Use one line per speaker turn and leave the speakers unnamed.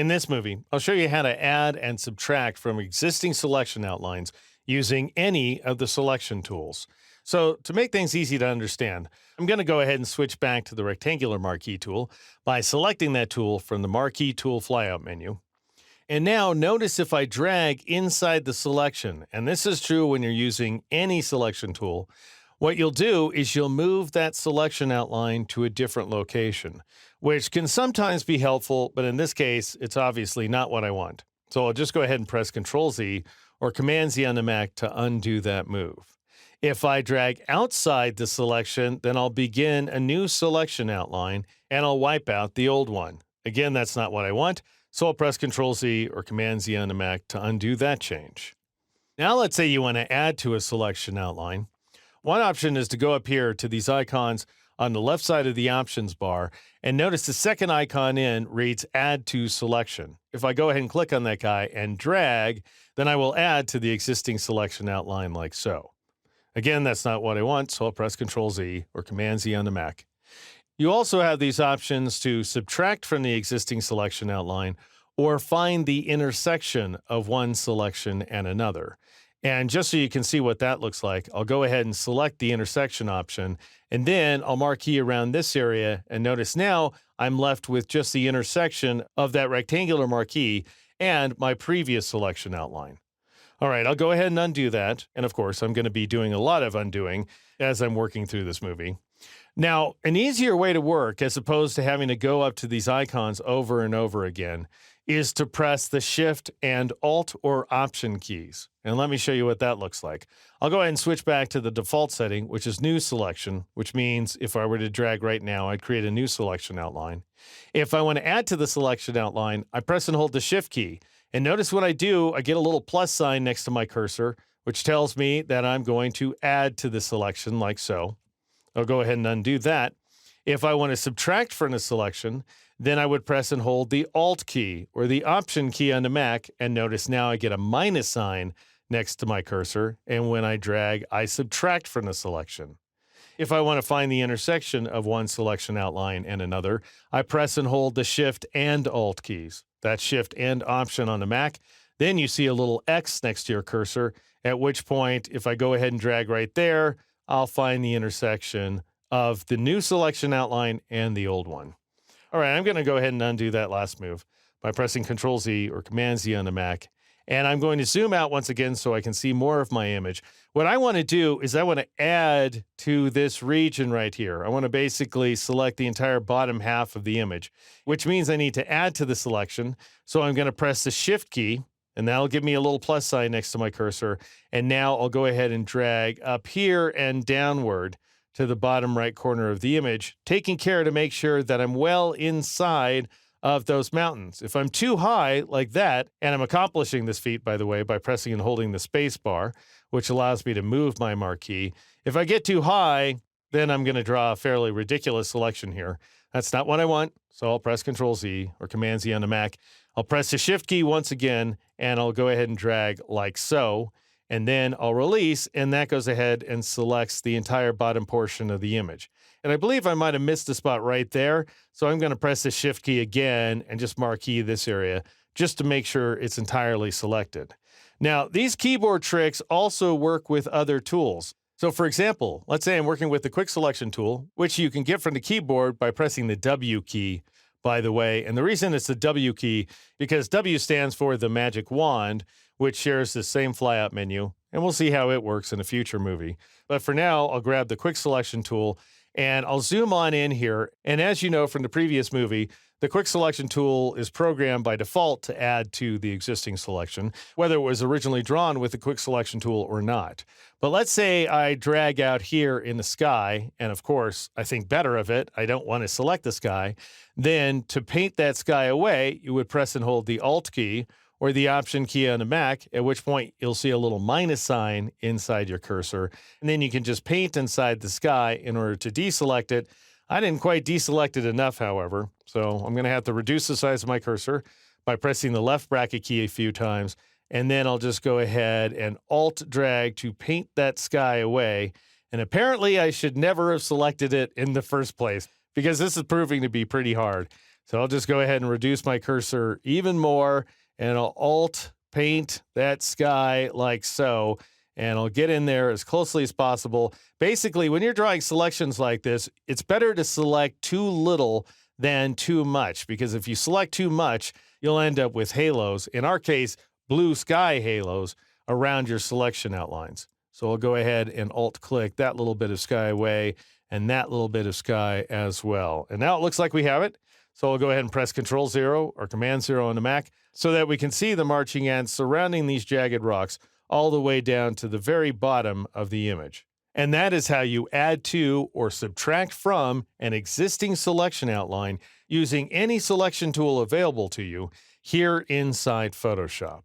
In this movie, I'll show you how to add and subtract from existing selection outlines using any of the selection tools. So to make things easy to understand, I'm going to go ahead and switch back to the rectangular marquee tool by selecting that tool from the marquee tool flyout menu. And now notice if I drag inside the selection, and this is true when you're using any selection tool, what you'll do is you'll move that selection outline to a different location, which can sometimes be helpful, but in this case, it's obviously not what I want. So I'll just go ahead and press Control Z or Command Z on the Mac to undo that move. If I drag outside the selection, then I'll begin a new selection outline and I'll wipe out the old one. Again, that's not what I want, so I'll press Control Z or Command Z on the Mac to undo that change. Now let's say you want to add to a selection outline. One option is to go up here to these icons on the left side of the options bar, and notice the second icon in reads Add to Selection. If I go ahead and click on that guy and drag, then I will add to the existing selection outline like so. Again, that's not what I want, so I'll press Control Z or Command Z on the Mac. You also have these options to subtract from the existing selection outline or find the intersection of one selection and another. And just so you can see what that looks like, I'll go ahead and select the intersection option, and then I'll marquee around this area, and notice now I'm left with just the intersection of that rectangular marquee and my previous selection outline. All right, I'll go ahead and undo that, and of course, I'm going to be doing a lot of undoing as I'm working through this movie. Now, an easier way to work, as opposed to having to go up to these icons over and over again, is to press the Shift and Alt or Option keys. And let me show you what that looks like. I'll go ahead and switch back to the default setting, which is New Selection, which means if I were to drag right now, I'd create a new selection outline. If I want to add to the selection outline, I press and hold the Shift key. And notice when I do, I get a little plus sign next to my cursor, which tells me that I'm going to add to the selection like so. I'll go ahead and undo that. If I want to subtract from a selection, then I would press and hold the Alt key or the Option key on the Mac, and notice now I get a minus sign next to my cursor, and when I drag, I subtract from the selection. If I want to find the intersection of one selection outline and another, I press and hold the Shift and Alt keys. That's Shift and Option on the Mac. Then you see a little X next to your cursor, at which point, if I go ahead and drag right there, I'll find the intersection of the new selection outline and the old one. All right, I'm going to go ahead and undo that last move by pressing Control Z or Command Z on the Mac. And I'm going to zoom out once again so I can see more of my image. What I want to do is I want to add to this region right here. I want to basically select the entire bottom half of the image, which means I need to add to the selection. So I'm going to press the Shift key, and that'll give me a little plus sign next to my cursor. And now I'll go ahead and drag up here and downward to the bottom right corner of the image, taking care to make sure that I'm well inside of those mountains. If I'm too high like that, and I'm accomplishing this feat, by the way, by pressing and holding the space bar, which allows me to move my marquee. If I get too high, then I'm going to draw a fairly ridiculous selection here. That's not what I want, so I'll press Control Z or Command Z on the Mac. I'll press the Shift key once again, and I'll go ahead and drag like so, and then I'll release, and that goes ahead and selects the entire bottom portion of the image. And I believe I might have missed a spot right there, so I'm going to press the Shift key again and just marquee this area just to make sure it's entirely selected. Now, these keyboard tricks also work with other tools. So for example, let's say I'm working with the Quick Selection tool, which you can get from the keyboard by pressing the W key, by the way. And the reason it's the W key, because W stands for the magic wand, which shares the same flyout menu. And we'll see how it works in a future movie. But for now, I'll grab the Quick Selection tool, and I'll zoom on in here. And as you know from the previous movie, the Quick Selection tool is programmed by default to add to the existing selection, whether it was originally drawn with the Quick Selection tool or not. But let's say I drag out here in the sky, and of course, I think better of it. I don't want to select the sky. Then to paint that sky away, you would press and hold the Alt key or the Option key on the Mac, at which point you'll see a little minus sign inside your cursor. And then you can just paint inside the sky in order to deselect it. I didn't quite deselect it enough, however, so I'm going to have to reduce the size of my cursor by pressing the left bracket key a few times, and then I'll just go ahead and Alt drag to paint that sky away. And apparently I should never have selected it in the first place, because this is proving to be pretty hard. So I'll just go ahead and reduce my cursor even more, and I'll Alt paint that sky like so, and I'll get in there as closely as possible. Basically, when you're drawing selections like this, it's better to select too little than too much, because if you select too much, you'll end up with halos. In our case, blue sky halos around your selection outlines. So I'll go ahead and Alt-click that little bit of sky away and that little bit of sky as well. And now it looks like we have it. So I'll go ahead and press Control-0 or Command-0 on the Mac so that we can see the marching ants surrounding these jagged rocks all the way down to the very bottom of the image. And that is how you add to or subtract from an existing selection outline using any selection tool available to you here inside Photoshop.